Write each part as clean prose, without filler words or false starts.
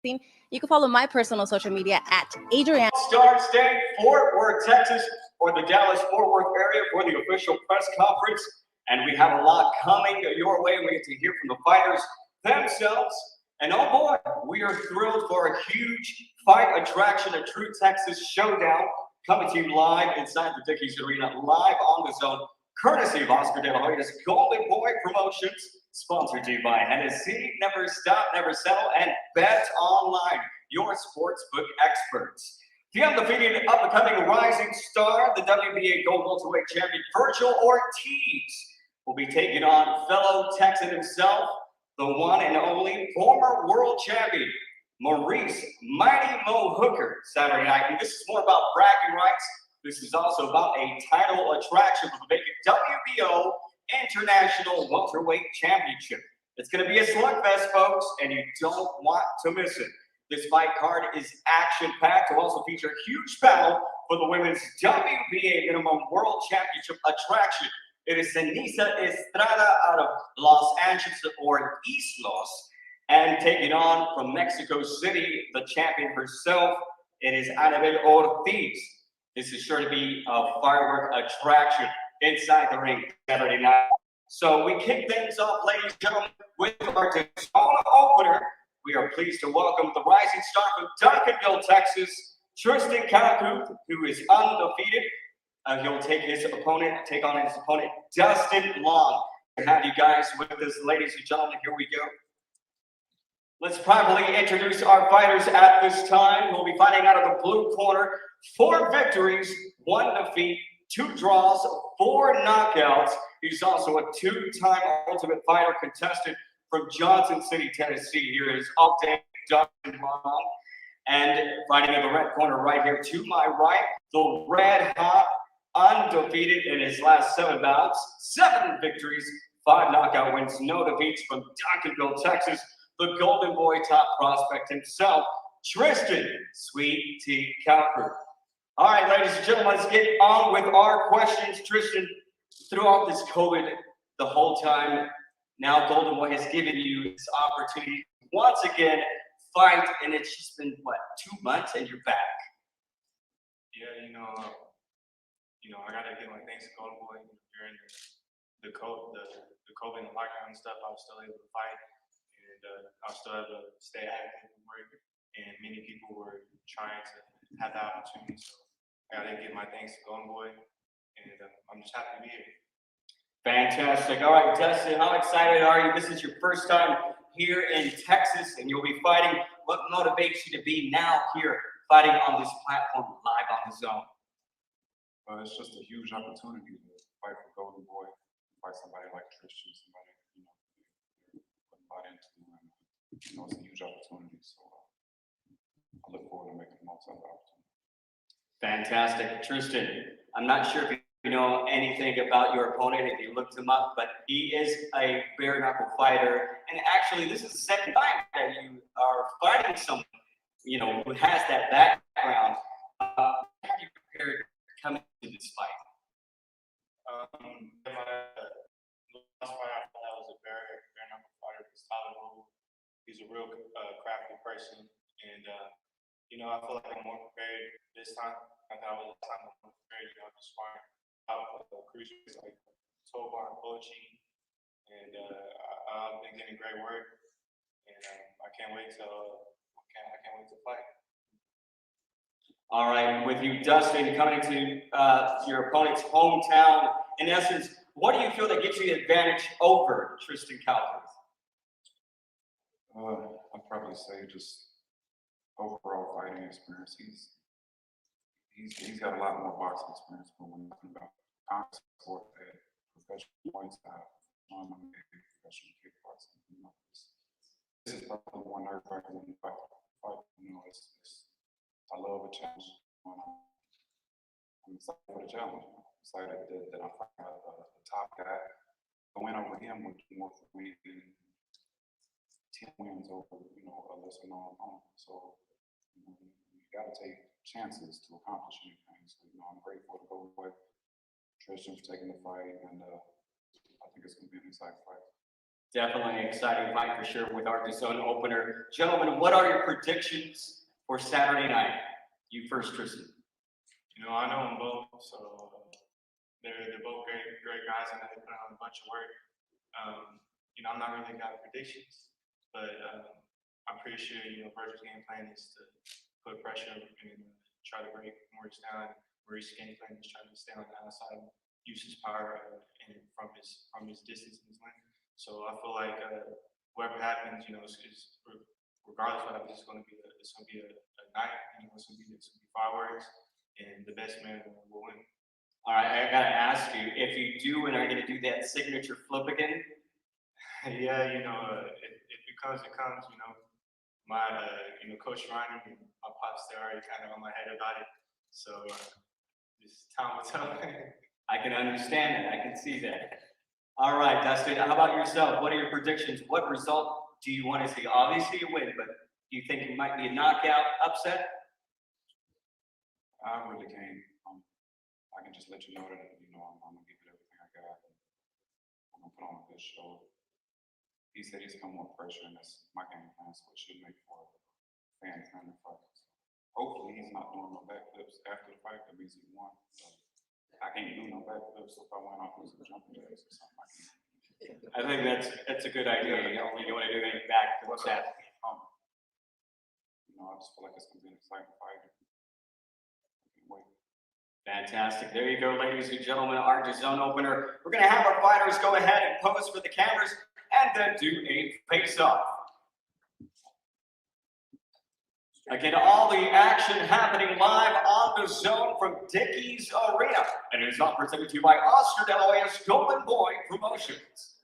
16. You can follow my personal social media at Adrienne. Star State, Fort Worth, Texas, or the Dallas-Fort Worth area for the official press conference. And we have a lot coming your way. We get to hear from the fighters themselves. And oh boy, we are thrilled for a huge fight attraction, a true Texas showdown, coming to you live inside the Dickies Arena, live on the zone, courtesy of Oscar De La Hoya's Golden Boy Promotions, sponsored to you by Hennessy, Never Stop, Never Settle, and Bet Online, your sportsbook experts. The undefeated up-and-coming rising star, the WBA Gold Welterweight champion, VERGIL Ortiz, will be taking on fellow Texan himself, the one and only former world champion, MAURICE Mighty Mo Hooker, Saturday night. And this is more about bragging rights. This is also about a title attraction for the vacant WBO International Welterweight Championship. It's going to be a slugfest, folks, and you don't want to miss it. This fight card is action-packed. It will also feature a huge battle for the women's WBA Minimum World Championship attraction. It is SENIESA ESTRADA out of Los Angeles, or East Los, and taking on from Mexico City, the champion herself. It is ANABEL ORTIZ. This is sure to be a firework attraction inside the ring Saturday night. So we kick things off, ladies and gentlemen, with our opener. We are pleased to welcome the rising star from Duncanville, Texas, Tristan T, who is undefeated. He'll take on his opponent, Dustin Long. To have you guys with us, ladies and gentlemen, here we go. Let's properly introduce our fighters at this time. We'll be fighting out of the blue corner, 4 victories, 1 defeat, 2 draws, 4 knockouts. He's also a 2-time Ultimate Fighter contestant from Johnson City, Tennessee. Here is all-day Dustin Long. And fighting in the red corner right here to my right, the red-hot, undefeated in his last 7 bouts, 7 victories, 5 knockout wins, no defeats, from Duncanville, Texas, the Golden Boy top prospect himself, Tristan Sweet T. Calker. All right, ladies and gentlemen, let's get on with our questions. Tristan, throughout this COVID, the whole time, now Golden Boy has given you this opportunity to once again fight, and it's just been, what, 2 months and you're back? Yeah, I gotta give my thanks to Golden Boy. During the COVID and lockdown and stuff, I was still able to fight, and I was still able to stay active and work. And many people were trying to have the opportunity, so I gotta give my thanks to Golden Boy, and I'm just happy to be here. Fantastic. All right, Dustin, how excited are you? This is your first time here in Texas, and you'll be fighting. What motivates you to be now here fighting on this platform live on the zone? It's just a huge opportunity to fight for Golden Boy, fight somebody like Tristan, somebody put a lot into, and it's a huge opportunity. So I look forward to making the most of the opportunity. Fantastic, Tristan. I'm not sure if you know anything about your opponent, if you looked him up, but he is a bare knuckle fighter, and actually, this is the second time that you are fighting someone who has that background. How have you prepared coming to this fight? My last fight I thought that was a bare knuckle fighter. He's a real crafty person, and I feel like I'm more prepared this time. I thought I was last time I'm more prepared. Just fighting out cruisers like Tobar and Pochi, and I've been getting great work, and I can't wait to fight. All right, with you, Dustin, coming to your opponent's hometown, in essence, what do you feel that gives you the advantage over Tristan Calker? I'd probably say just overall fighting experience. He's got a lot more boxing experience, but when talking about contact sport at professional points, professional kickboxing, this is probably one nerve-wracking when you fight. I love a challenge. I'm excited for the challenge. I'm excited that I'm fighting the top guy. The win over him would be more for me than 10 wins over, a lesser known opponent. So, you got to take chances to accomplish anything. So, I'm grateful to Golden Boy, Tristan for taking the fight, and I think it's going to be an exciting fight. Definitely an exciting fight for sure with our zone opener. Gentlemen, what are your predictions for Saturday night? You first, Tristan. You know, I know them both, so they're both great guys, and they put on a bunch of work. You know, I'm not really got predictions, but I'm pretty sure, you know, Virgil's game plan is to put pressure and try to break Maurice down. Maurice's game plan is trying to stay on the outside, use his power and from his distance and his length. So I feel like whatever happens, you know, is regardless of what happens, it's gonna be a night. You know, it's gonna be fireworks, and the best man will win. All right, I gotta ask you, if you do and are gonna do that signature flip again? Yeah, you know, if it comes, it comes. You know, my you know, Coach Ryan and my pops, they're already kind of on my head about it. So just time will tell. I can understand it. I can see that. All right, Dustin, how about yourself? What are your predictions? What result do you want to see? Obviously, you win, but do you think it might be a knockout upset? I really can't. I can just let you know that, you know, I'm gonna give it everything I got. I'm gonna put on a good show. He said he's come more pressure, and that's my game plan, so it should make for a fan-friendly fight. Hopefully, he's not doing no backflips after the fight. That means he won. So I can't do no backflips, so if I went off with some jumping jacks or something, I can't. I think that's a good idea. You don't want to do any backflips after. You know, I just feel like it's gonna be an exciting fight. I can't wait. Fantastic. There you go, ladies and gentlemen, our zone opener. We're going to have our fighters go ahead and pose for the cameras and then do a face-off. Again, all the action happening live on the zone from Dickies Arena. And it is all presented to you by Oscar De La Hoya's Golden Boy Promotions.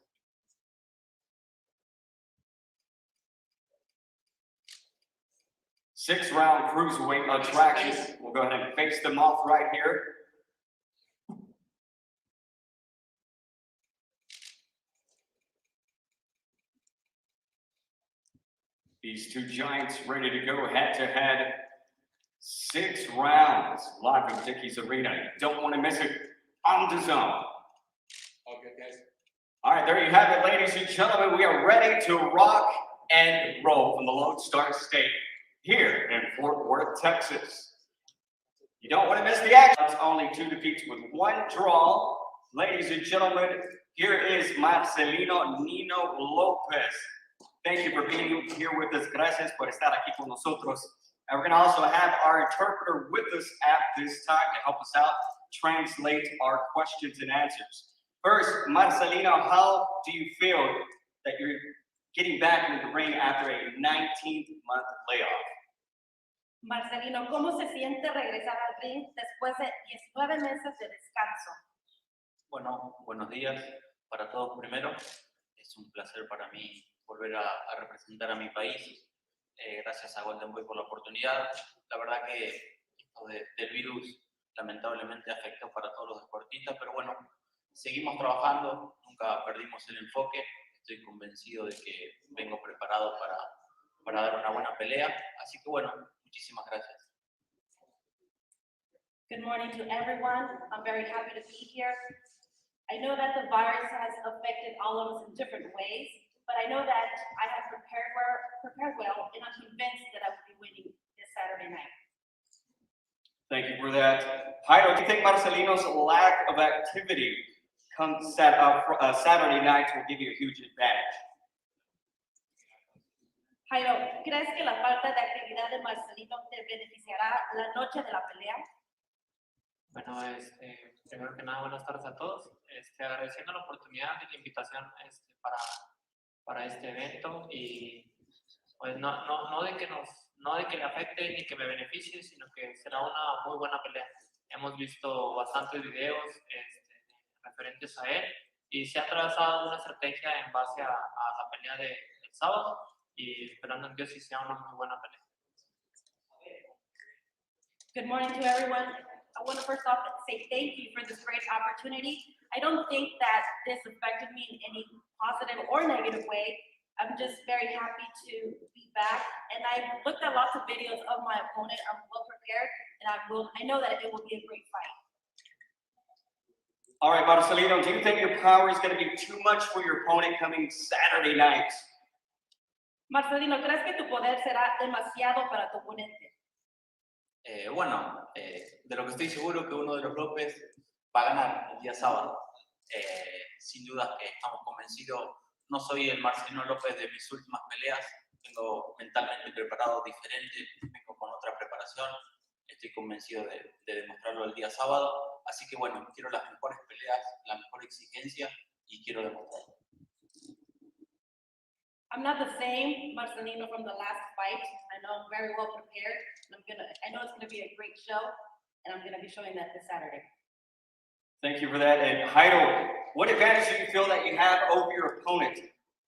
Six-round cruiserweight attraction. We'll go ahead and face them off right here. These two giants ready to go head-to-head. 6 rounds live from Dickies Arena. You don't want to miss it on the zone. Okay, guys. All right, there you have it, ladies and gentlemen. We are ready to rock and roll from the Lone Star State here in Fort Worth, Texas. You don't want to miss the action. It's only 2 defeats with 1 draw. Ladies and gentlemen, here is Marcelino Lopez. Thank you for being here with us. Gracias por estar aquí con nosotros. And we're going to also have our interpreter with us at this time to help us out, translate our questions and answers. First, Marcelino, how do you feel that you're getting back into the ring after a 19-month layoff? Marcelino, ¿cómo se siente regresar al ring después de 19 meses de descanso? Bueno, buenos días para todos primero. Es un placer para mí volver a representar a mi país. Gracias a Golden Boy por la oportunidad. La verdad que esto del virus lamentablemente afectó para todos los deportistas, pero bueno, seguimos trabajando, nunca perdimos el enfoque. Estoy convencido de que vengo preparado para dar una buena pelea. Así que bueno, muchísimas gracias. Good morning to everyone. I'm very happy to be here. I know that the virus has affected all of us in different ways, but I know that I have prepared well, and I'm convinced that I will be winning this Saturday night. Thank you for that. Jairo, do you think Marcelino's lack of activity come Saturday night will give you a huge advantage? Jairo, ¿crees que la falta de actividad de Marcelino te beneficiará la noche de la pelea? Bueno, primero que nada, buenas tardes a todos. Agradeciendo la oportunidad y la invitación para este evento y pues no de que le afecte ni que me beneficie, sino que será una muy buena pelea. Hemos visto bastantes videos referentes a él y se ha trazado una estrategia en base a la pelea del sábado y esperando en Dios si sea una muy buena pelea. Good morning to everyone. I want to first off say thank you for this great opportunity. I don't think that this affected me in any positive or negative way. I'm just very happy to be back. And I've looked at lots of videos of my opponent. I'm well prepared, and I know that it will be a great fight. All right, Marcelino, do you think your power is going to be too much for your opponent coming Saturday night? Marcelino, ¿crees que tu poder será demasiado para tu oponente? Bueno, de lo que estoy seguro que uno de los López va a ganar el día sábado. Sin duda que estamos convencidos. No soy el Marcelino López de mis últimas peleas. Vengo mentalmente preparado diferente, vengo con otra preparación. Estoy convencido de demostrarlo el día sábado. Así que bueno, quiero las mejores peleas, la mejor exigencia y quiero demostrarlo. I'm not the same Marcelino from the last fight. I know I'm very well prepared. And I know it's gonna be a great show, and I'm gonna be showing that this Saturday. Thank you for that. And Jairo, what advantage do you feel that you have over your opponent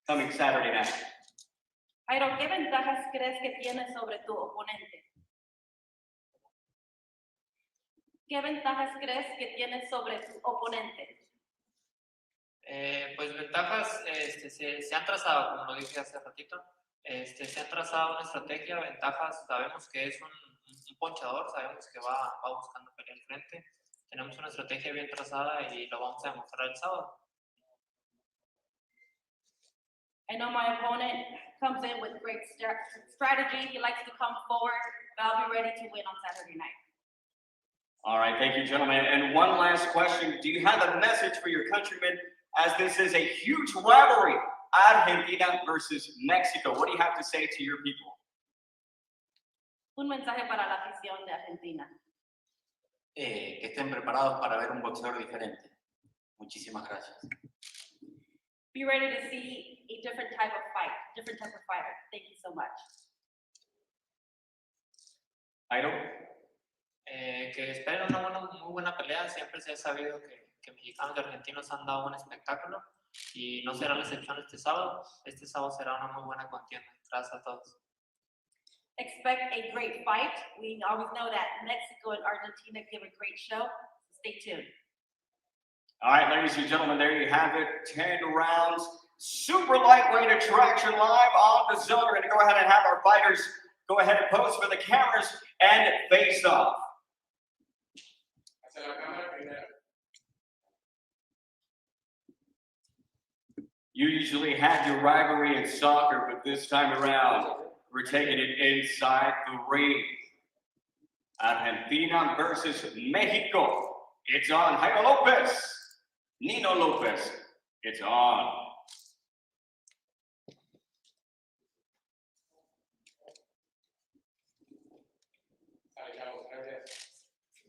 coming Saturday night? Jairo, ¿qué ventajas crees que tienes sobre tu oponente? ¿Qué ventajas crees que tienes sobre tu oponente? Pues ventajas se han trazado, como lo dije hace ratito, se ha trazado una estrategia, ventajas, sabemos que es un ponchador, sabemos que va buscando pelear al frente, tenemos una estrategia bien trazada y lo vamos a demostrar el sábado. I know my opponent comes in with great strategy, he likes to come forward, but I'll be ready to win on Saturday night. All right, thank you, gentlemen. And one last question. Do you have a message for your countrymen, as this is a huge rivalry, Argentina versus Mexico? What do you have to say to your people? Un mensaje para la afición de Argentina. Que estén preparados para ver un boxeador diferente. Muchísimas gracias. Be ready to see a different type of fight, different type of fighter. Thank you so much. Jairo? Que esperen una muy buena pelea. Siempre se ha sabido que mexicanos y argentinos han dado un espectáculo y no será la excepción este sábado. Este sábado será una muy buena contienda. Gracias a todos. Expect a great fight. We always know that Mexico and Argentina give a great show. So stay tuned. All right, ladies and gentlemen, there you have it. 10 rounds, super lightweight attraction live on the zone. We're going to go ahead and have our fighters go ahead and pose for the cameras and face off. You usually have your rivalry in soccer, but this time around, we're taking it inside the ring. Argentina versus Mexico. It's on. Jairo Lopez, Nino Lopez. It's on.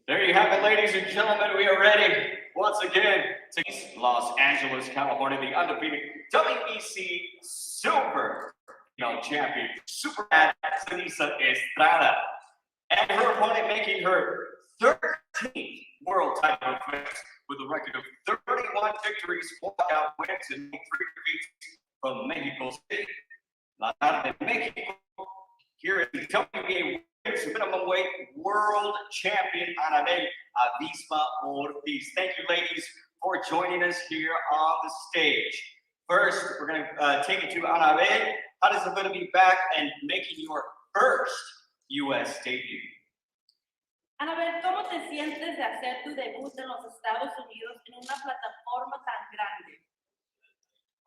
There you have it, ladies and gentlemen. We are ready once again to Los Angeles, California, the undefeated WEC Silver champion, Super SENIESA Estrada, and her opponent making her 13th world title defense with a record of 31 victories, 4 knockout wins, and 3 defeats from Mexico City. La de Mexico, here is the WBA minimum weight world champion ANABEL ORTIZ. Thank you, ladies, for joining us here on the stage. First, we're going to take it to ANABEL. How does it feel to be back and making your first U.S. debut? ANABEL, ¿cómo te sientes de hacer tu debut en los Estados Unidos en una plataforma tan grande?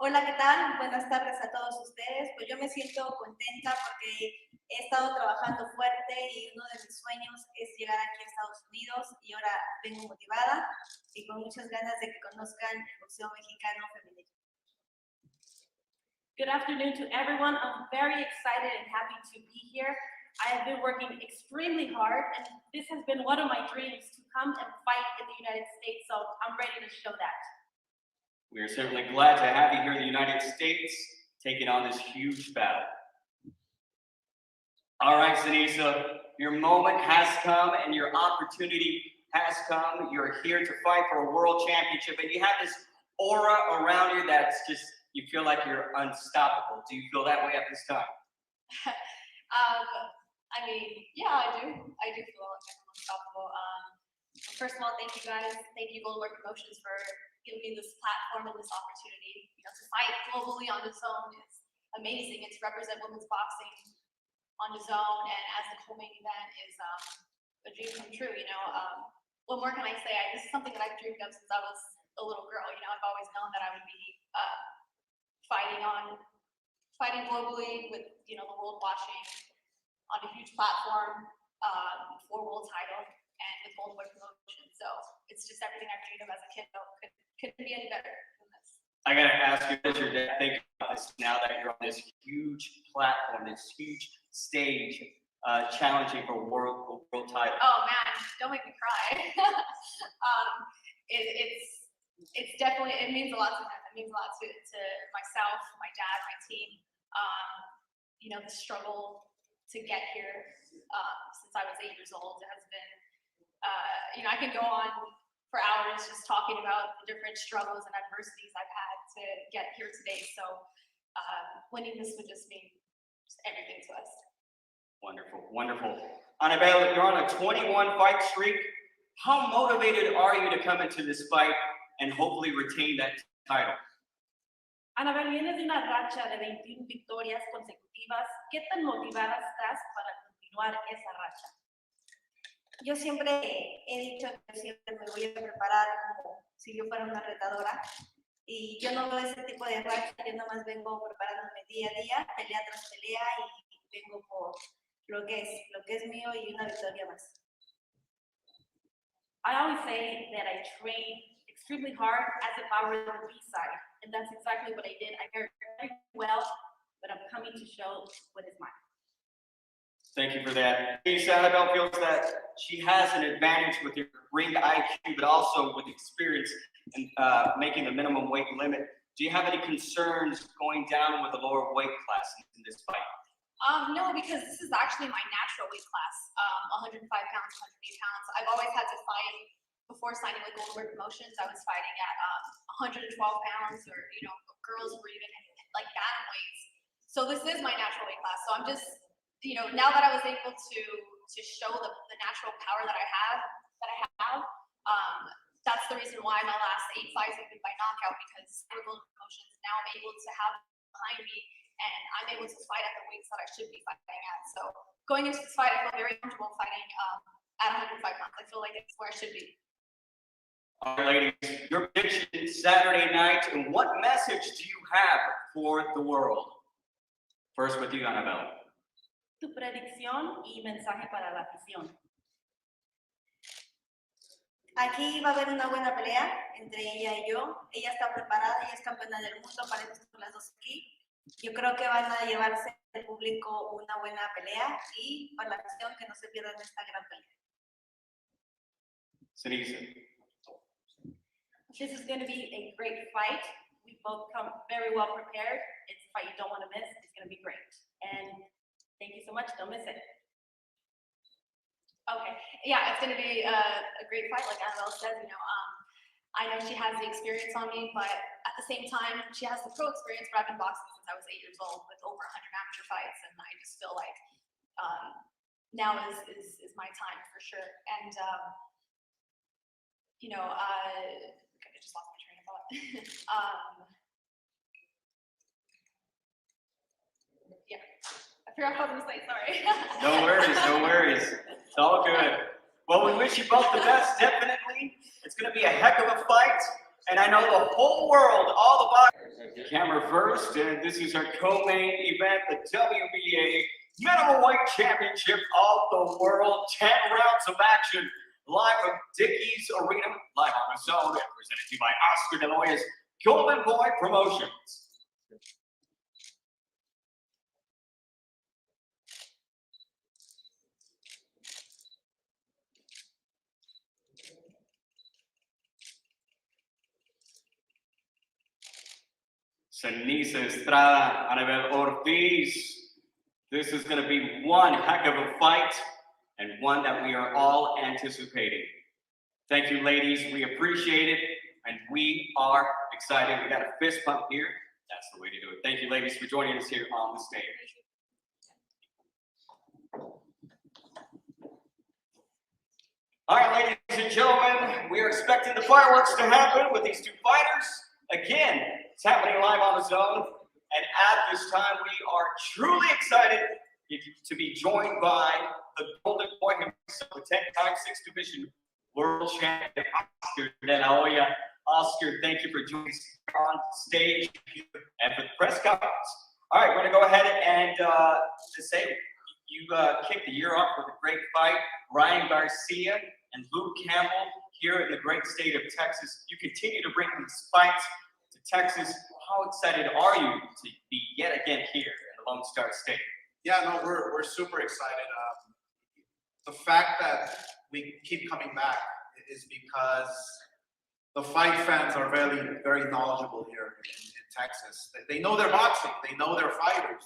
Hola, ¿qué tal? Buenas tardes a todos ustedes. Pues yo me siento contenta porque he estado trabajando fuerte y uno de mis sueños es llegar aquí a Estados Unidos y ahora vengo motivada y con muchas ganas de que conozcan el boxeo mexicano femenino. Good afternoon to everyone. I'm very excited and happy to be here. I have been working extremely hard, and this has been one of my dreams to come and fight in the United States, so I'm ready to show that. We are certainly glad to have you here in the United States, taking on this huge battle. All right, SENIESA, your moment has come and your opportunity has come. You're here to fight for a world championship, and you have this aura around you that's just, you feel like you're unstoppable. Do you feel that way at this time? I mean, yeah, I do. I do feel like I'm unstoppable. First of all, thank you guys. Thank you, Goldberg Promotions, for giving me this platform and this opportunity. You know, to fight globally on the zone is amazing, and to represent women's boxing on the zone and as the co-main event is a dream come true. You know, what more can I say? This is something that I've dreamed of since I was a little girl. You know, I've always known that I would be fighting globally with, you know, the world watching on a huge platform for world title and with Golden Boy promotion. So it's just everything I dreamed of as a kid. So couldn't be any better than this. I gotta ask you, what does your dad think about this now that you're on this huge platform, this huge stage, challenging for world title? Oh man, don't make me cry. It's definitely, it means a lot to him. It means a lot to myself, my dad, my team. You know, the struggle to get here since I was 8 years old has been, you know, I can go on for hours just talking about the different struggles and adversities I've had to get here today. So winning this would just mean everything to us. Wonderful, wonderful. ANABEL, you're on a 21 fight streak. How motivated are you to come into this fight and hopefully retain that title? Anabel, vienes de una racha de 21 victorias consecutivas. ¿Qué tan motivada estás para continuar esa racha? Yo siempre he dicho que siempre me voy a preparar como si yo fuera una retadora. Y yo no veo ese tipo de racha, yo nomás vengo preparándome día a día, pelea tras pelea, y vengo por lo que es mío y una victoria más. I always say that I train extremely hard as if I were on the B side, and that's exactly what I did. I prepared very well, but I'm coming to show what is mine. Thank you for that. ANABEL feels that she has an advantage with her ring IQ, but also with experience in making the minimum weight limit. Do you have any concerns going down with the lower weight class in this fight? No, because this is actually my natural weight class, 105 pounds, 108 pounds. I've always had to fight before signing with Golden Boy Promotions. I was fighting at 112 pounds, or, you know, girls were even like bantam weights. So this is my natural weight class. So I'm just, you know, now that I was able to show the natural power that I have, that's the reason why my last 8 fights have been by knockout, because with Golden Promotions, now I'm able to have behind me, and I'm able to fight at the weights that I should be fighting at. So going into this fight, I feel very comfortable fighting at 105 pounds. I feel like it's where I should be. All right, ladies, your prediction Saturday night, and what message do you have for the world? First with you, ANABEL. Tu predicción y mensaje para la afición. Aquí va a haber una buena pelea entre ella y yo. Ella está preparada, ella es campeona del mundo, para eso están las dos aquí. Yo creo que van a llevarse al público una buena pelea, y para la afición que no se pierdan esta gran pelea. SENIESA. This is going to be a great fight. We both come very well prepared. It's a fight you don't want to miss. It's going to be great. And thank you so much. Don't miss it. Okay. Yeah, it's going to be a great fight, like Annabelle said. You know, I know she has the experience on me, but at the same time, she has the pro experience. But I've been boxing since I was 8 years old with over 100 amateur fights, and I just feel like now is my time for sure. And you know, I just lost my train of thought. Yeah, I forgot what I was going to say. Sorry. No worries, no worries. It's all good. Well, we wish you both the best, definitely. It's going to be a heck of a fight. And I know the whole world, all the boxers. Camera first, and this is our co-main event, the WBA Middleweight Championship of the World. 10 rounds of action, live from Dickies Arena, live on the zone, and presented to you by Oscar De Hoya's Golden Boy Promotions. SENIESA, ESTRADA, ANABEL, ORTIZ. This is going to be one heck of a fight, and one that we are all anticipating. Thank you, ladies. We appreciate it, and we are excited. We got a fist pump here. That's the way to do it. Thank you, ladies, for joining us here on the stage. All right, ladies and gentlemen, we are expecting the fireworks to happen with these two fighters. Again, it's happening live on the zone, and at this time, we are truly excited to be joined by the Golden Boy himself, the 10-time 6th Division World Champion, Oscar De Hoya. Oscar, thank you for joining us on stage and for the press conference. All right, we're going to go ahead and just say you kicked the year off with a great fight. Ryan Garcia and Luke Campbell here in the great state of Texas. You continue to bring these fights to Texas. How excited are you to be yet again here in the Lone Star State? Yeah, no, we're super excited. The fact that we keep coming back is because the fight fans are very knowledgeable here in Texas. They know their boxing, they know their fighters,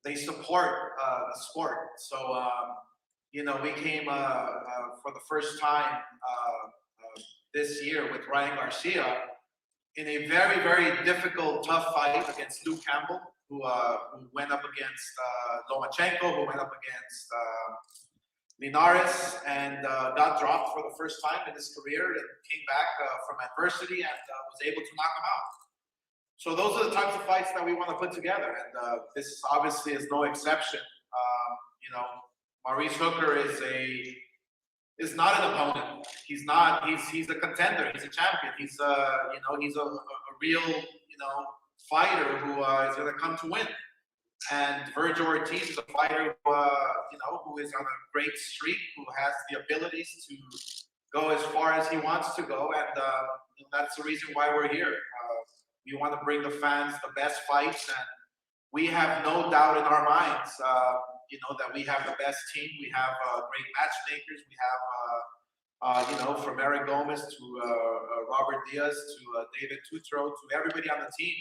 they support the sport. So you know, we came for the first time this year with Ryan Garcia in a very difficult, tough fight against Luke Campbell, who went up against Lomachenko, who went up against Linares, and got dropped for the first time in his career and came back from adversity and was able to knock him out. So those are the types of fights that we want to put together, and this obviously is no exception. You know, Maurice Hooker is not an opponent. He's not. He's a contender. He's a champion. He's you know, he's a real, you know, fighter who is going to come to win. And VERGIL Ortiz is a fighter who, you know, who is on a great streak, who has the abilities to go as far as he wants to go, and that's the reason why we're here. We want to bring the fans the best fights, and we have no doubt in our minds, you know, that we have the best team. We have great matchmakers. We have, you know, from Eric Gomez to Robert Diaz to David Tutro to everybody on the team.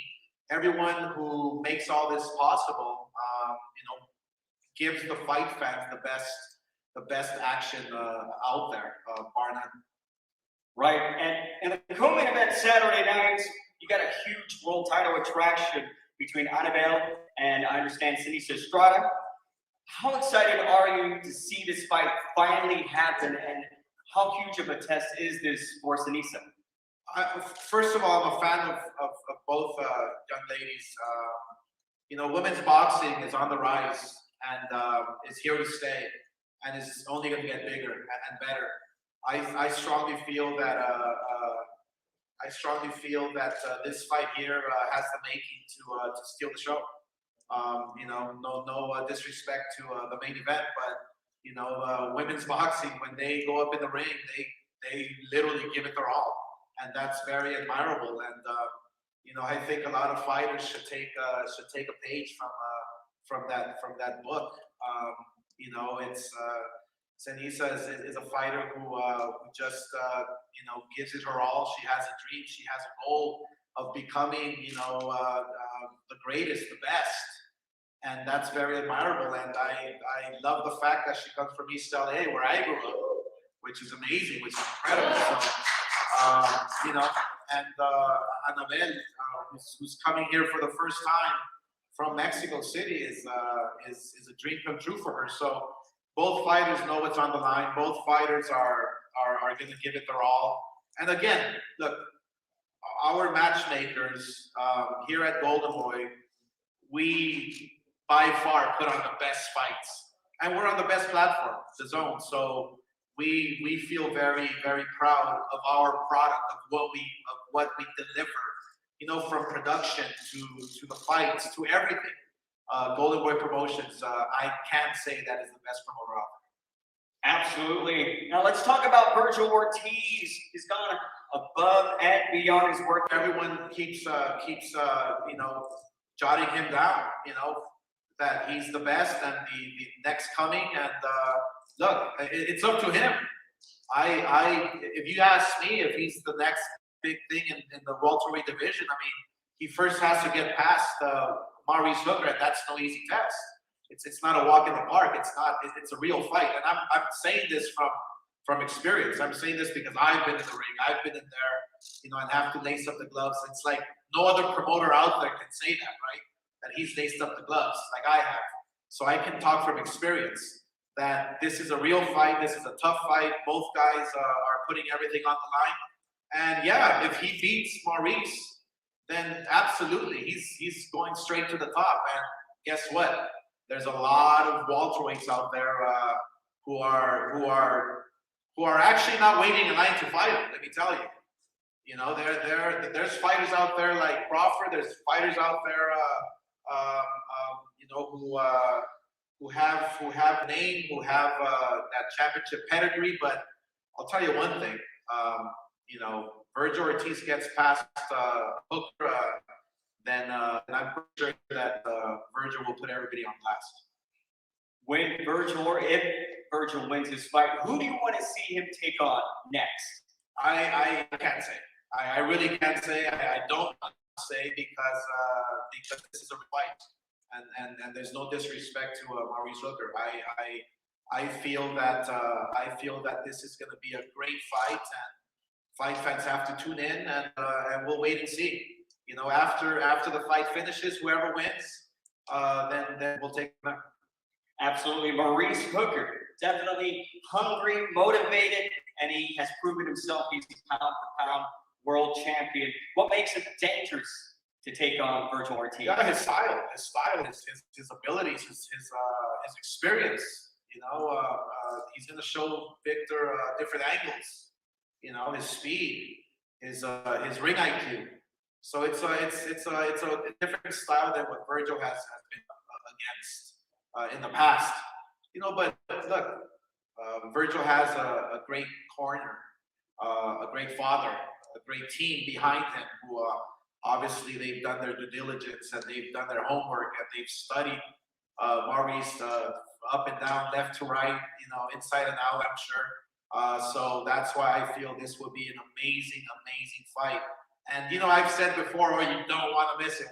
Everyone who makes all this possible, you know, gives the fight fans the best action out there, bar none. Right, and in the co-main event Saturday night, you got a huge world title attraction between ANABEL and, I understand, SENIESA ESTRADA. How excited are you to see this fight finally happen, and how huge of a test is this for SENIESA? First of all, I'm a fan of both young ladies. You know, women's boxing is on the rise and is here to stay, and is only going to get bigger and better. I strongly feel that this fight here has the making to steal the show. You know, no disrespect to the main event, but you know, women's boxing, when they go up in the ring, they literally give it their all. And that's very admirable, and you know, I think a lot of fighters should take a page from that book. You know, it's SENIESA is a fighter who just you know, gives it her all. She has a dream, she has a goal of becoming, you know, the greatest, the best, and that's very admirable. And I love the fact that she comes from East LA, where I grew up, which is amazing, which is incredible. So, you know, and ANABEL, who's coming here for the first time from Mexico City, is a dream come true for her. So both fighters know what's on the line. Both fighters are going to give it their all. And again, look, our matchmakers here at Golden Boy, we by far put on the best fights, and we're on the best platform, the Zone. So we feel very proud of our product, of what we deliver, you know, from production to the fights to everything. Golden Boy Promotions, I can't say that is the best promoter out there. Absolutely. Now let's talk about VERGIL Ortiz. He's gone above and beyond his work. Everyone keeps you know, jotting him down, you know, that he's the best and the next coming. And look, it's up to him. If you ask me if he's the next big thing in the welterweight division, I mean, he first has to get past Maurice Hooker, and that's no easy test. It's not a walk in the park. It's a real fight. And I'm saying this from experience. I'm saying this because I've been in the ring. I've been in there, you know, and have to lace up the gloves. It's like no other promoter out there can say that, right? That he's laced up the gloves like I have. So I can talk from experience that this is a real fight. This is a tough fight. Both guys are putting everything on the line. And yeah, if he beats Maurice, then absolutely, he's going straight to the top. And guess what? There's a lot of welterweights out there who are actually not waiting in line to fight him. Let me tell you. You know, there's fighters out there like Crawford. There's fighters out there, you know, who have name, who have that championship pedigree. But I'll tell you one thing. You know, Virgil Ortiz gets past Hooker, then I'm pretty sure that Virgil will put everybody on blast. When Virgil, or if Virgil wins this fight, who do you want to see him take on next? I can't say. I really can't say. I don't want to say because this is a fight, and there's no disrespect to Maurice Hooker. I feel that this is going to be a great fight, and fight fans have to tune in, and we'll wait and see. You know, after the fight finishes, whoever wins, then we'll take them. Absolutely, Maurice Hooker, definitely hungry, motivated, and he has proven himself. He's pound for pound world champion. What makes him dangerous to take on Virgil Ortiz? Yeah, his style, his abilities, his experience. You know, he's going to show Victor different angles. You know, his speed, his ring IQ. So it's a different style than what Virgil has been against in the past. You know, but look, Virgil has a great corner, a great father, a great team behind him who obviously they've done their due diligence and they've done their homework and they've studied Maurice up and down, left to right, you know, inside and out, I'm sure. So that's why I feel this will be an amazing, amazing fight. And, you know, I've said before, oh, you don't want to miss it.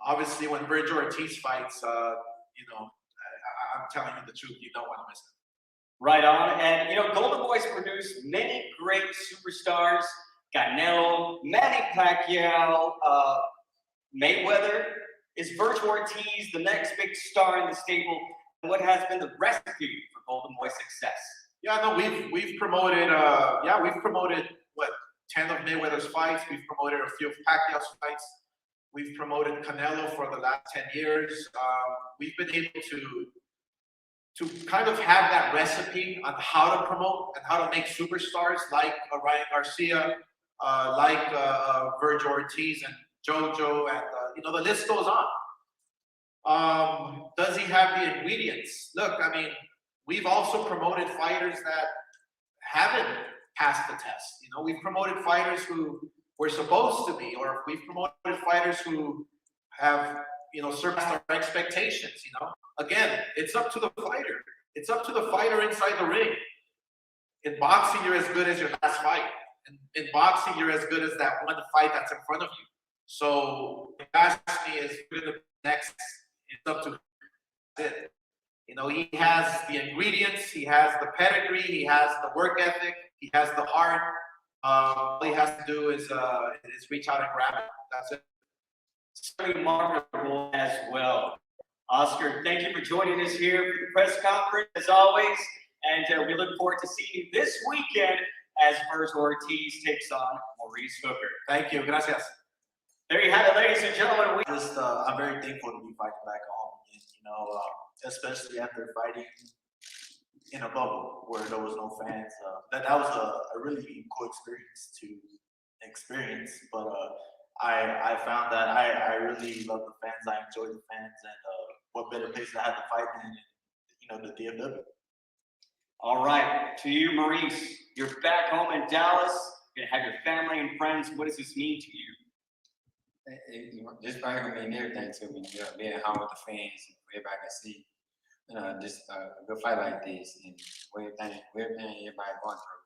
Obviously, when Virgil Ortiz fights, you know, I'm telling you the truth, you don't want to miss it. Right on. And, you know, Golden Boy's produced many great superstars. Canelo, Manny Pacquiao, Mayweather. Is Virgil Ortiz the next big star in the stable? What has been the recipe for Golden Boy's success? Yeah, no, we've promoted, we've promoted, what, 10 of Mayweather's fights. We've promoted a few of Pacquiao's fights. We've promoted Canelo for the last 10 years. We've been able to kind of have that recipe on how to promote and how to make superstars like Ryan Garcia, like Virgil Ortiz and JoJo, and you know, the list goes on. Does he have the ingredients? Look, I mean, we've also promoted fighters that haven't passed the test. You know, we've promoted fighters who were supposed to be, or we've promoted fighters who have, you know, surpassed our expectations. You know, again, it's up to the fighter. It's up to the fighter inside the ring. In boxing, you're as good as your last fight. In boxing, you're as good as that one fight that's in front of you. So, if you ask me, is going to be next? It's up to it. You know, he has the ingredients, he has the pedigree, he has the work ethic, he has the heart. All he has to do is reach out and grab it. That's it. It's remarkable as well. Oscar, thank you for joining us here for the press conference, as always. And we look forward to seeing you this weekend as Virgil Ortiz takes on Maurice Hooker. Thank you. Gracias. There you have it, ladies and gentlemen. I'm very thankful to be fighting back home again, you know, especially after fighting in a bubble where there was no fans. That was a really cool experience to experience. But I found that I really love the fans. I enjoy the fans, and what better place to have to fight than, you know, the DFW. All right, to you, Maurice. You're back home in Dallas. You're gonna have your family and friends. What does this mean to you? Just bringing me everything to me, you know, being at home with the fans, everybody can see, you know, just a good fight like this and everything everybody going through.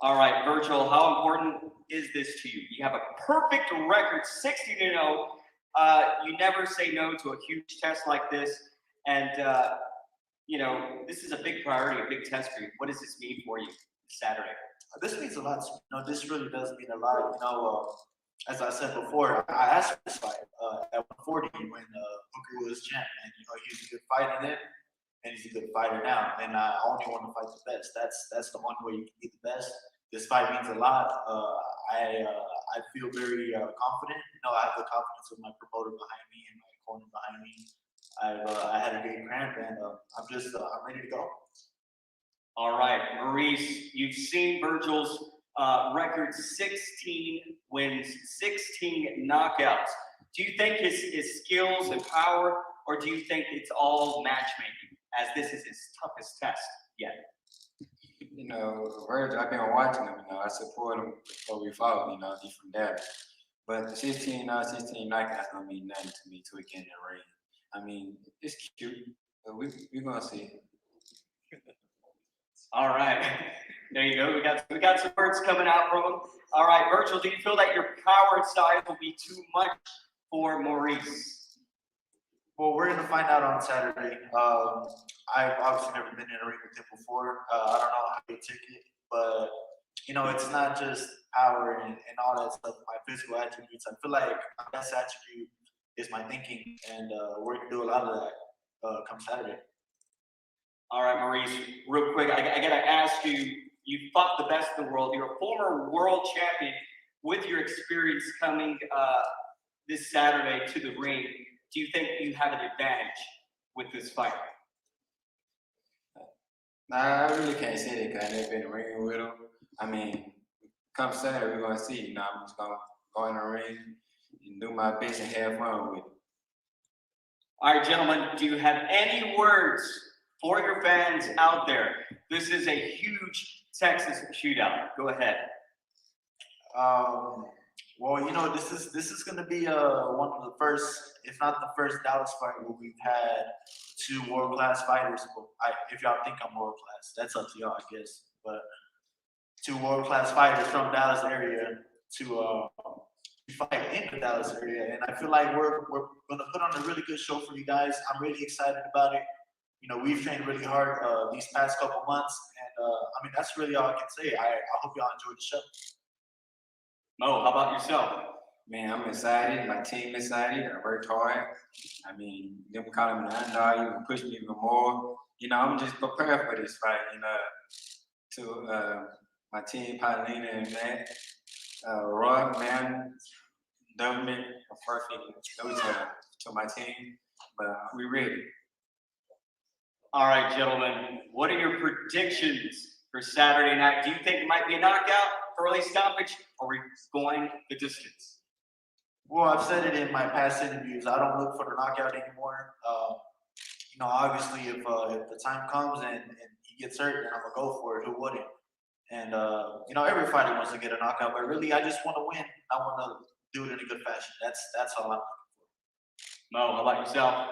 All right, Virgil, how important is this to you? You have a perfect record, 60-0. You never say no to a huge test like this, and you know, this is a big priority, a big test for you. What does this mean for you Saturday? This means a lot. You know, this really does mean a lot. You know, as I said before, I asked for this fight at 140 when Hooker was champ, and you know, he's a good fighter then, and he's a good fighter now. And I only want to fight the best. That's the one way you can be the best. This fight means a lot. I feel very confident. You know, I have the confidence of my promoter behind me and my corner behind me. I had a good cramp, and I'm ready to go. All right, Maurice, you've seen Virgil's record 16 wins, 16 knockouts. Do you think his skills and power, or do you think it's all matchmaking, as this is his toughest test yet? You know, Virgil, I've been watching him, you know, I support him before we fought, you know, he's from there. But the 16 knockouts don't mean nothing to me till we get in the ring. I mean, it's cute, but we're gonna see. All right, there you go. We got some words coming out from him. All right, Virgil, do you feel that your power size will be too much for Maurice? Well, we're gonna find out on Saturday. I've obviously never been in a ring with him before. I don't know how he took it, but you know, it's not just power and all that stuff. My physical attributes. I feel like my best attribute is my thinking, and we're gonna do a lot of that come Saturday. All right, Maurice, real quick, I gotta ask you, you fought the best in the world. You're a former world champion. With your experience coming this Saturday to the ring, do you think you have an advantage with this fight? Nah, I really can't say that because I never been in the ring with him. I mean, come Saturday, we're gonna see. You know, I'm just gonna go in the ring and do my best and have fun with it. All right, gentlemen, do you have any words for your fans out there? This is a huge Texas shootout. Go ahead. Well, you know, this is going to be one of the first, if not the first Dallas fight where we've had two world-class fighters. If y'all think I'm world-class, that's up to y'all, I guess. But two world-class fighters from Dallas area to fight in the Dallas area, and I feel like we're going to put on a really good show for you guys. I'm really excited about it. You know, we've trained really hard these past couple months, and I mean, that's really all I can say. I hope y'all enjoyed the show. Mo, how about yourself? Man, I'm excited. My team excited. I worked hard. I mean, them calling me the underdog, you can push me even more. You know, I'm just prepared for this fight. You know, to my team, Paulina and Matt, Roy, man, Dominic, perfect. Those to my team, but we ready. All right, gentlemen, what are your predictions for Saturday night? Do you think it might be a knockout, early stoppage, or are we going the distance? Well, I've said it in my past interviews. I don't look for the knockout anymore. You know, obviously, if the time comes and he gets hurt, then I'm gonna go for it. Who wouldn't? And you know, every fighter wants to get a knockout, but really, I just want to win. I want to do it in a good fashion. That's all I'm looking for. Mo, how about yourself?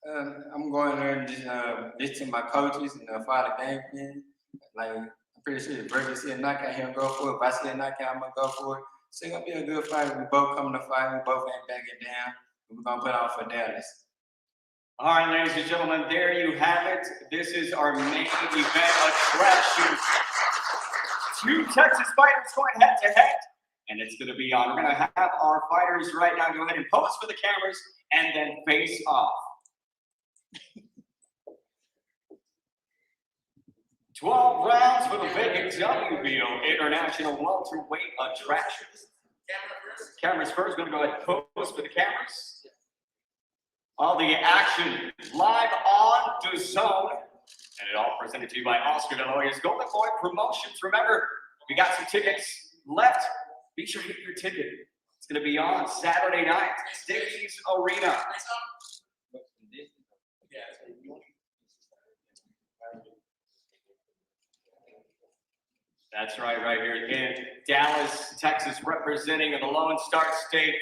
I'm going there and just listen to my coaches and follow the game plan. Like, I'm pretty sure if VERGIL see a knockout, he'll go for it. If I see a knockout, I'm gonna go for it. So it's gonna be a good fight. We both come to fight. We both ain't backing down. We're gonna put on for Dallas. All right, ladies and gentlemen, there you have it. This is our main event, a trash shoot. Two Texas fighters going head to head, and it's gonna be on. We're gonna have our fighters right now go ahead and pose for the cameras and then face off. 12 rounds for the vacant WBO International Welterweight Attraction. Cameras first, going to go ahead and pose for the cameras. All the action live on DAZN, and it all presented to you by Oscar De La Hoya's Golden Boy Promotions. Remember, we got some tickets left. Be sure to get your ticket. It's going to be on Saturday night, Dickies Arena. That's right here again. Dallas, Texas, representing the Lone Star State.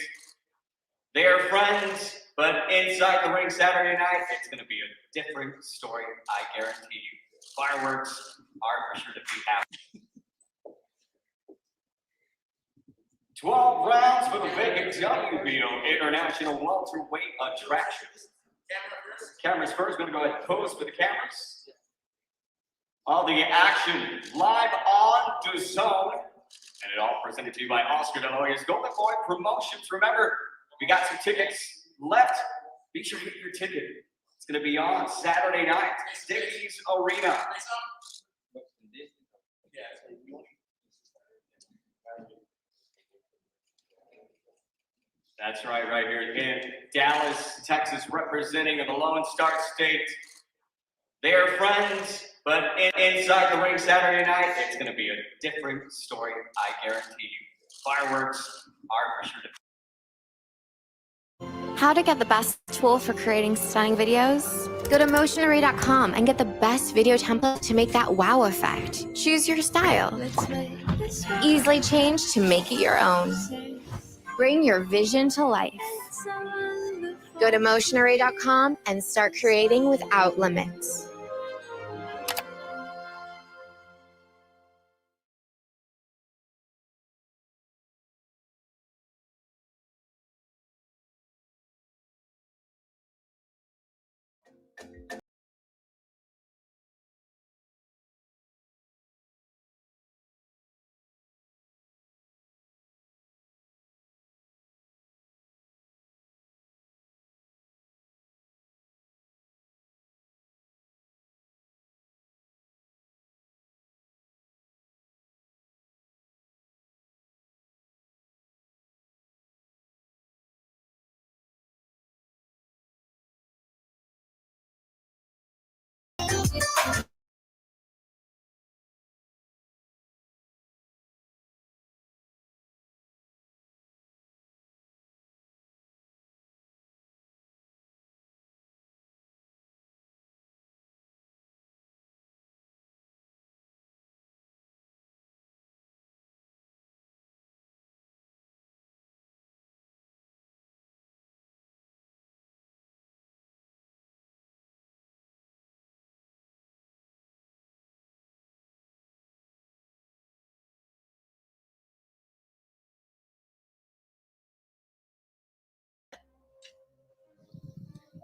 They are friends, but inside the ring Saturday night, it's going to be a different story, I guarantee you. Fireworks are for sure to be happening. 12 rounds for the vacant WBO International Welterweight Attraction. Cameras first, going to go ahead and pose for the cameras. All the action live on DAZN, and it all presented to you by Oscar De La Hoya's Golden Boy Promotions. Remember, we got some tickets left. Be sure to get your ticket. It's going to be on Saturday night, Dickies Arena. That's right here again. Dallas, Texas, representing the Lone Star State. They are friends, But inside the ring Saturday night, it's going to be a different story, I guarantee you. Fireworks are for sure to. How to get the best tool for creating stunning videos? Go to motionarray.com and get the best video template to make that wow effect. Choose your style. Easily change to make it your own. Bring your vision to life. Go to motionarray.com and start creating without limits.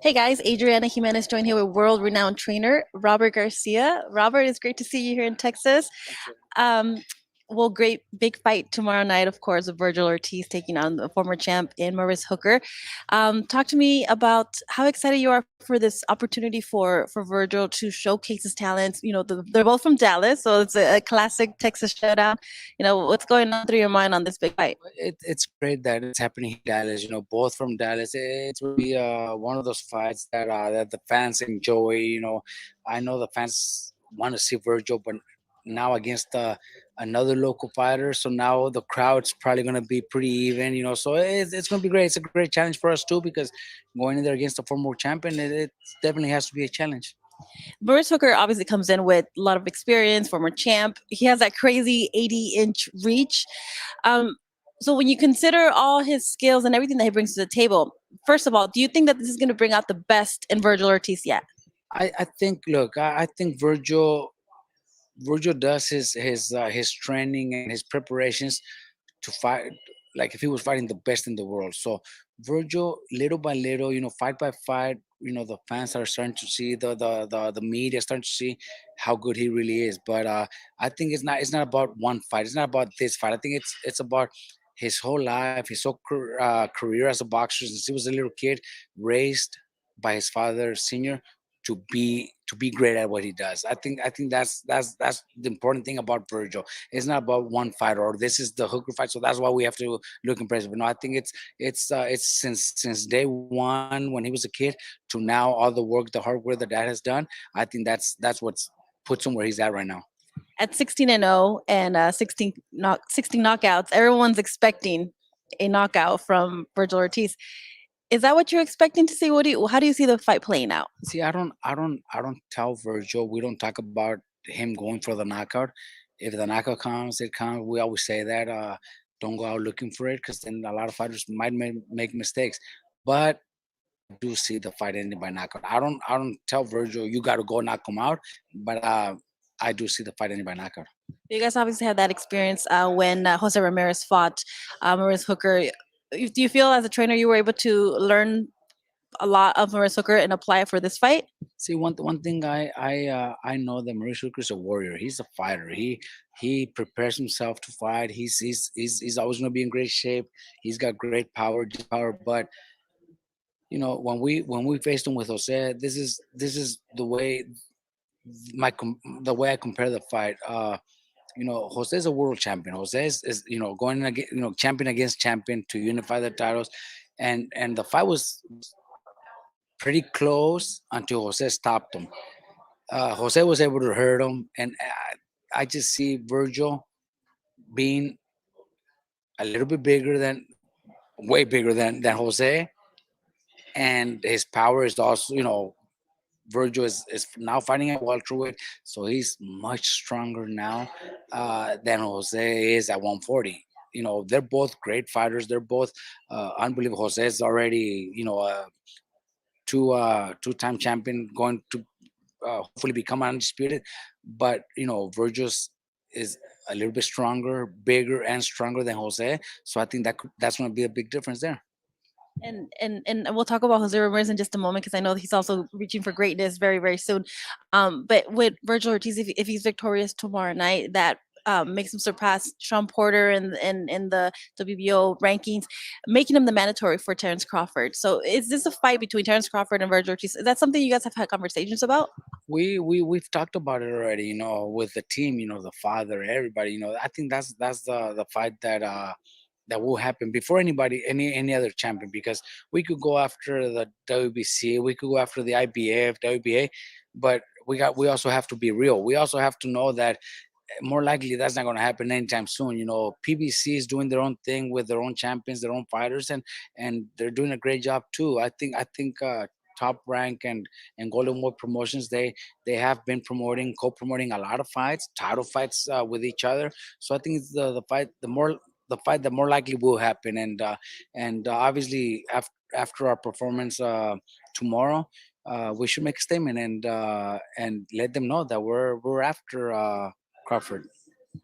Hey guys, Adriana Jimenez joined here with world-renowned trainer Robert Garcia. Robert, it's great to see you here in Texas. Well, great big fight tomorrow night, of course, of VERGIL Ortiz taking on the former champ in Maurice Hooker. Talk to me about how excited you are for this opportunity for VERGIL to showcase his talents. You know, they're both from Dallas, so it's a classic Texas showdown. You know, what's going on through your mind on this big fight? It's great that it's happening in Dallas. You know, both from Dallas. It's really one of those fights that the fans enjoy. You know, I know the fans want to see Virgil, but now against another local fighter, so now the crowd's probably going to be pretty even. You know, so it's going to be great. It's a great challenge for us too, because going in there against a former champion, it definitely has to be a challenge. Maurice Hooker obviously comes in with a lot of experience, former champ. He has that crazy 80-inch reach. So when you consider all his skills and everything that he brings to the table, first of all, do you think that this is going to bring out the best in VERGIL Ortiz yet? I think, look, I think Virgil does his training and his preparations to fight like if he was fighting the best in the world. So Virgil, little by little, you know, fight by fight, you know, the fans are starting to see the media starting to see how good he really is. But I think it's not about one fight. It's not about this fight. I think it's about his whole life, his whole career as a boxer since he was a little kid, raised by his father, senior, to be great at what he does. I think that's the important thing about Virgil. It's not about one fight or this is the Hooker fight, so that's why we have to look impressive. No, I think it's since day one when he was a kid to now all the work, the hard work that dad has done. I think that's what's puts him where he's at right now. At 16-0 and 16 knockouts, everyone's expecting a knockout from VERGIL Ortiz. Is that what you're expecting to see? How do you see the fight playing out? See, I don't tell Virgil. We don't talk about him going for the knockout. If the knockout comes, it comes. We always say that. Don't go out looking for it, because then a lot of fighters might make mistakes. But I do see the fight ending by knockout. I don't tell Virgil you got to go knock him out, but I do see the fight ending by knockout. You guys obviously had that experience when Jose Ramirez fought Maurice Hooker. Do you feel as a trainer you were able to learn a lot of Maurice Hooker and apply it for this fight? See, one thing I know that Maurice Hooker is a warrior. He's a fighter. He prepares himself to fight. He's always going to be in great shape. He's got great power. But you know, when we faced him with Jose, this is the way the way I compare the fight. You know, Jose is a world champion. Jose is you know, going against, you know, champion against champion to unify the titles, and the fight was pretty close until Jose stopped him. Jose was able to hurt him, and I just see Virgil being a little bit bigger than, way bigger than Jose, and his power is also, Virgil is now fighting at welterweight, so he's much stronger now than Jose is at 140. They're both great fighters. They're both unbelievable. Jose is already, two-time champion, going to hopefully become undisputed. But Virgil's is a little bit stronger, bigger, and stronger than Jose. So I think that's going to be a big difference there. And we'll talk about Jose Ramirez in just a moment, because I know he's also reaching for greatness very, very soon. But with Virgil Ortiz, if he's victorious tomorrow night, that makes him surpass Sean Porter in the WBO rankings, making him the mandatory for Terrence Crawford. So is this a fight between Terrence Crawford and Virgil Ortiz? Is that something you guys have had conversations about? We've talked about it already, with the team, the father, everybody. I think that's the fight that will happen before any other champion, because we could go after the WBC, we could go after the IBF, WBA, but we also have to be real. We also have to know that more likely that's not going to happen anytime soon. PBC is doing their own thing with their own champions, their own fighters, and they're doing a great job too. I think Top Rank and Golden Boy Promotions, they have been co-promoting a lot of fights, title fights with each other. So I think it's the fight that more likely will happen, and obviously after our performance tomorrow, we should make a statement and let them know that we're after Crawford.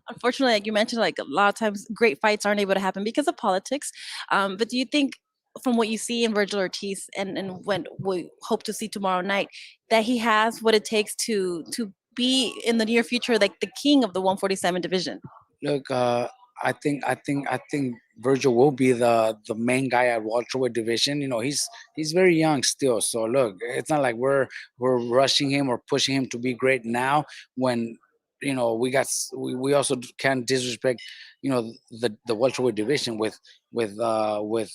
Unfortunately, like you mentioned, like a lot of times great fights aren't able to happen because of politics. But do you think, from what you see in Virgil Ortiz and when we hope to see tomorrow night, that he has what it takes to be in the near future like the king of the 147 division? Look, I think Virgil will be the main guy at welterweight division. He's very young still, so look, it's not like we're rushing him or pushing him to be great now. When we also can't disrespect the welterweight division with Ugas,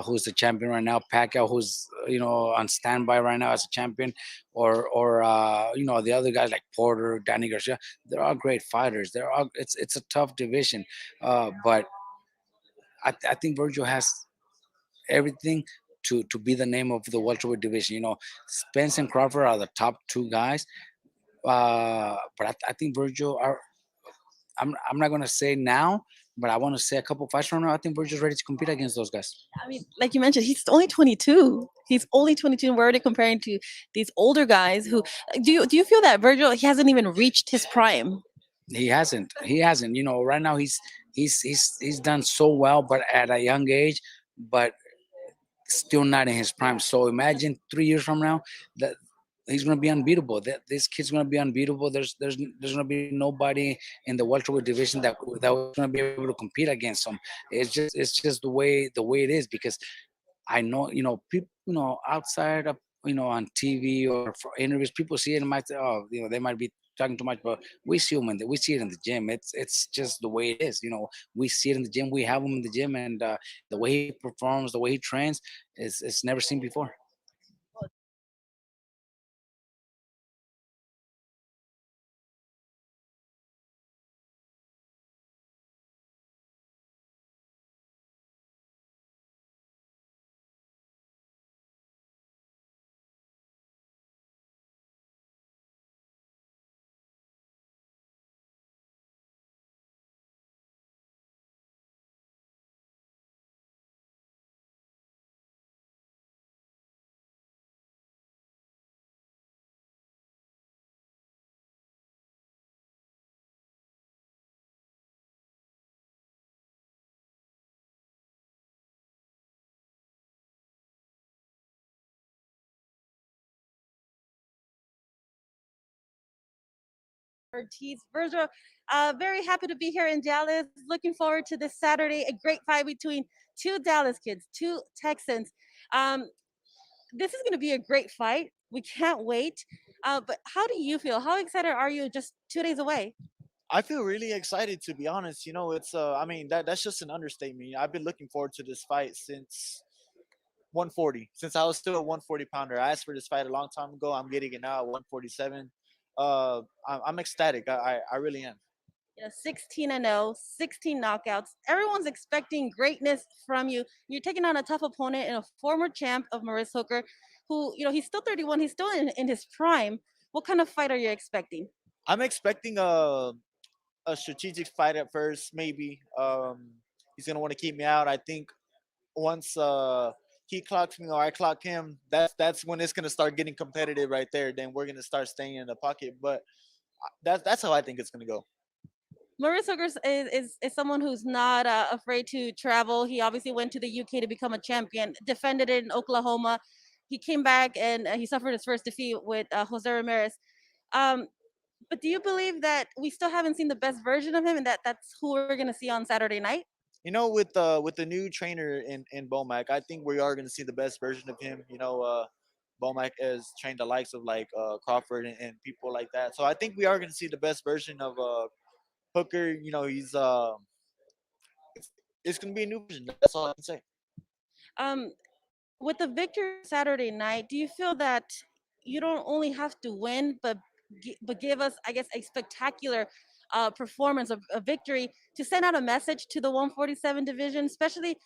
who's the champion right now, Pacquiao, who's on standby right now as a champion, or the other guys like Porter, Danny Garcia. They're all great fighters. It's a tough division, but I think Virgil has everything to be the name of the welterweight division. Spence and Crawford are the top two guys, but I think Virgil are. I'm not gonna say now, but I want to say a couple fights from now. I think Virgil's ready to compete against those guys. I mean, like you mentioned, he's only 22. He's only 22, and we're already comparing to these older guys who. Do you feel that Virgil, he hasn't even reached his prime? He hasn't. He hasn't. Right now he's done so well, but at a young age, but still not in his prime. So imagine 3 years from now that he's gonna be unbeatable. That this kid's gonna be unbeatable. There's gonna be nobody in the welterweight division that was gonna be able to compete against him. It's just the way it is, because I know, people, outside of, on TV or for interviews, people see it and might say, oh, they might be talking too much, but we see it in the gym. It's just the way it is. We see it in the gym. We have him in the gym, and the way he performs, the way he trains, is it's never seen before. Ortiz. Virgil, very happy to be here in Dallas. Looking forward to this Saturday, a great fight between two Dallas kids, two Texans. Um, this is going to be a great fight. We can't wait. But how do you feel? How excited are you just 2 days away? I feel really excited, to be honest. It's I mean, that's just an understatement. I've been looking forward to this fight since 140. Since I was still a 140 pounder, I asked for this fight a long time ago. I'm getting it now at 147. I'm ecstatic. I really am. 16-0, 16 knockouts. Everyone's expecting greatness from you. You're taking on a tough opponent and a former champ of Maurice Hooker, who, he's still 31. He's still in his prime. What kind of fight are you expecting? I'm expecting a strategic fight at first, maybe. He's gonna want to keep me out. I think once he clocks me or I clock him, that's when it's gonna start getting competitive right there. Then we're gonna start staying in the pocket. But that's how I think it's gonna go. Maurice Hooker is someone who's not afraid to travel. He obviously went to the UK to become a champion, defended it in Oklahoma. He came back and he suffered his first defeat with Jose Ramirez. Um, but do you believe that we still haven't seen the best version of him, and that's who we're going to see on Saturday night? With the new trainer in Bomac, I think we are gonna see the best version of him. Bomac has trained the likes of like Crawford and people like that. So I think we are gonna see the best version of Hooker. He's it's gonna be a new version. That's all I can say. Um, with the victory Saturday night, do you feel that you don't only have to win, but give us, I guess, a spectacular performance of a victory to send out a message to the 147 division, especially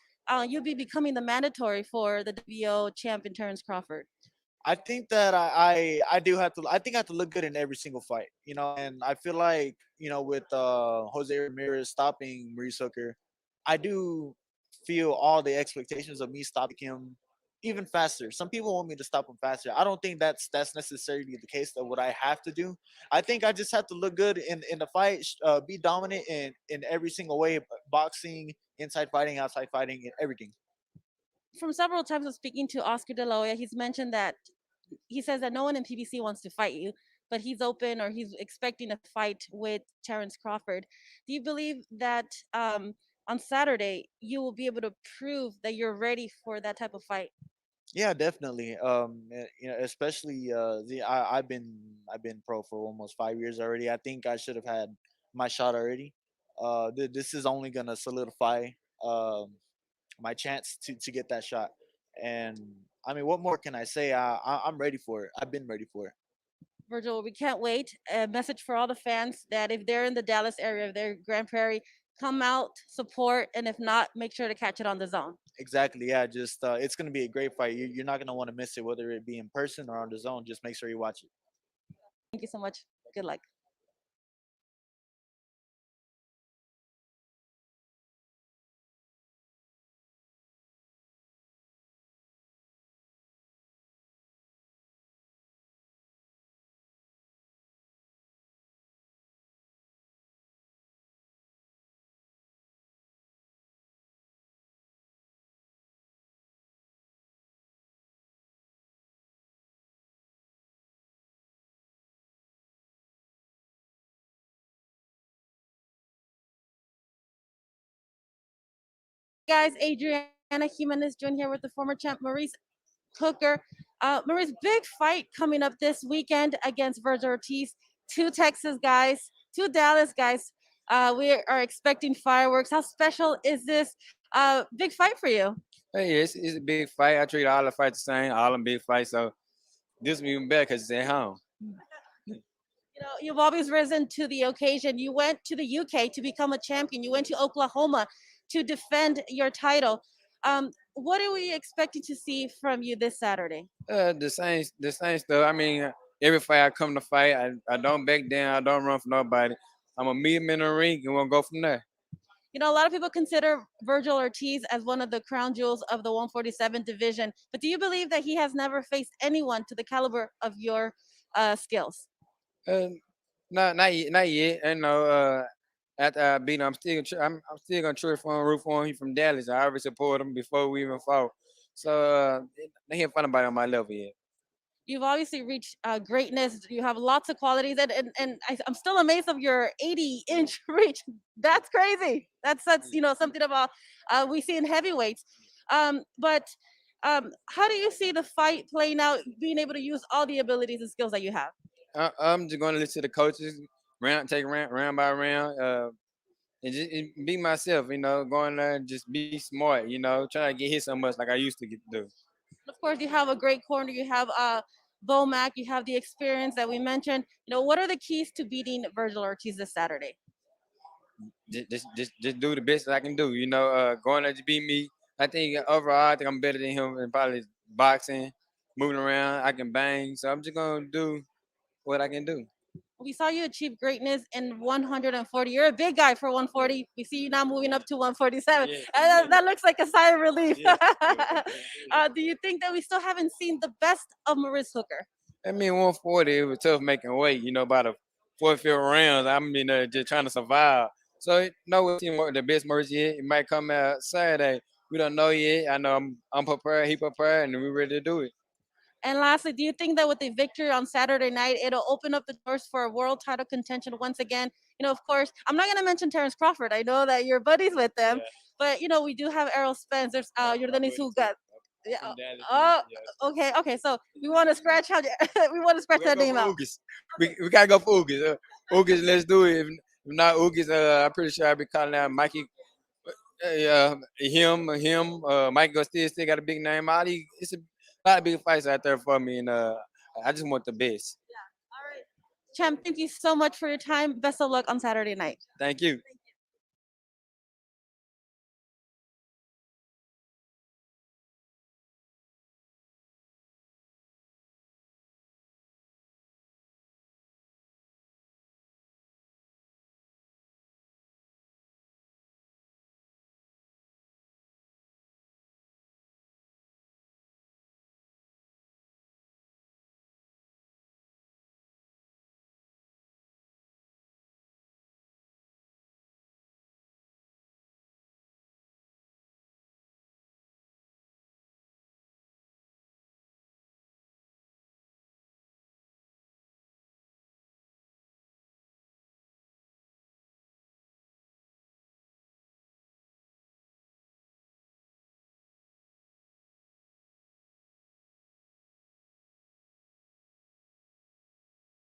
you'll be becoming the mandatory for the WO champ in Terrence Crawford. I think that I do have to. I think I have to look good in every single fight. And I feel like with Jose Ramirez stopping Maurice Hooker, I do feel all the expectations of me stopping him even faster. Some people want me to stop him faster. I don't think that's necessarily the case of what I have to do. I think I just have to look good in the fight, be dominant in every single way, boxing, inside fighting, outside fighting, and everything. From several times of speaking to Oscar De La Hoya, he's mentioned that he says that no one in PBC wants to fight you, but he's open or he's expecting a fight with Terrence Crawford. Do you believe that on Saturday you will be able to prove that you're ready for that type of fight? Yeah, definitely. Especially I've been pro for almost 5 years already. I think I should have had my shot already. This is only gonna solidify um, my chance to get that shot. And I mean, what more can I say? I'm ready for it. I've been ready for it. Virgil, we can't wait. A message for all the fans that if they're in the Dallas area, if they're Grand Prairie, come out, support, and if not, make sure to catch it on the zone. Exactly. Yeah. Just it's gonna be a great fight. You're not gonna want to miss it, whether it be in person or on the zone. Just make sure you watch it. Thank you so much. Good luck. Guys, Adriana Jimenez joined here with the former champ Maurice Hooker. Maurice, big fight coming up this weekend against Virgil Ortiz. Two Texas guys, two Dallas guys. We are expecting fireworks. How special is this big fight for you? Hey, it's a big fight. I treat all the fights the same, all them big fights. So this will be even better because it's at home. You've always risen to the occasion. You went to the UK to become a champion. You went to Oklahoma to defend your title. What are we expecting to see from you this Saturday? The same stuff. I mean, every fight I come to fight, I don't back down. I don't run for nobody. I'm gonna meet him in the ring and we'll go from there. A lot of people consider Virgil Ortiz as one of the crown jewels of the 147 division. But do you believe that he has never faced anyone to the caliber of your skills? Uh, not yet, not yet. After I beat him, I'm still gonna cheer for him, root for him. He from Dallas. I already support him before we even fought. So they ain't find nobody on my level yet. You've obviously reached greatness. You have lots of qualities, and I'm still amazed of your 80-inch reach. That's crazy. That's something about we see in heavyweights. But how do you see the fight playing out? Being able to use all the abilities and skills that you have. I'm just gonna listen to the coaches, take round by round, and just be myself. Going there and just be smart. Try to get hit so much like I used to do. Of course, you have a great corner. You have Bomac. You have the experience that we mentioned. What are the keys to beating Virgil Ortiz this Saturday? Just do the best that I can do. Going there to beat me. I think overall, I think I'm better than him in probably boxing, moving around. I can bang, so I'm just gonna do what I can do. We saw you achieve greatness in 140. You're a big guy for 140. We see you now moving up to 147. Yeah. And that looks like a sigh of relief. Yeah. Do you think that we still haven't seen the best of Maurice Hooker? I mean, 140, it was tough making weight. By the fourth, fifth rounds, just trying to survive. So, we'll see the best mercy yet. It might come out Saturday. We don't know yet. I know I'm prepared, he prepared, and we're ready to do it. And lastly, do you think that with the victory on Saturday night, it'll open up the doors for a world title contention once again? Of course, I'm not going to mention Terrence Crawford. I know that you're buddies with them, but we do have Errol Spence. There's Jordanis Hugat. Yeah. Oh, okay. So we want to scratch that name out. We gotta go for Ugis. Ugis, let's do it. If not Ugis, I'm pretty sure I'll be calling out Mikey. Him, Mike Garcia still got a big name. It's a lot of big fights out there for me, and I just want the best. Yeah. All right. Champ, thank you so much for your time. Best of luck on Saturday night. Thank you.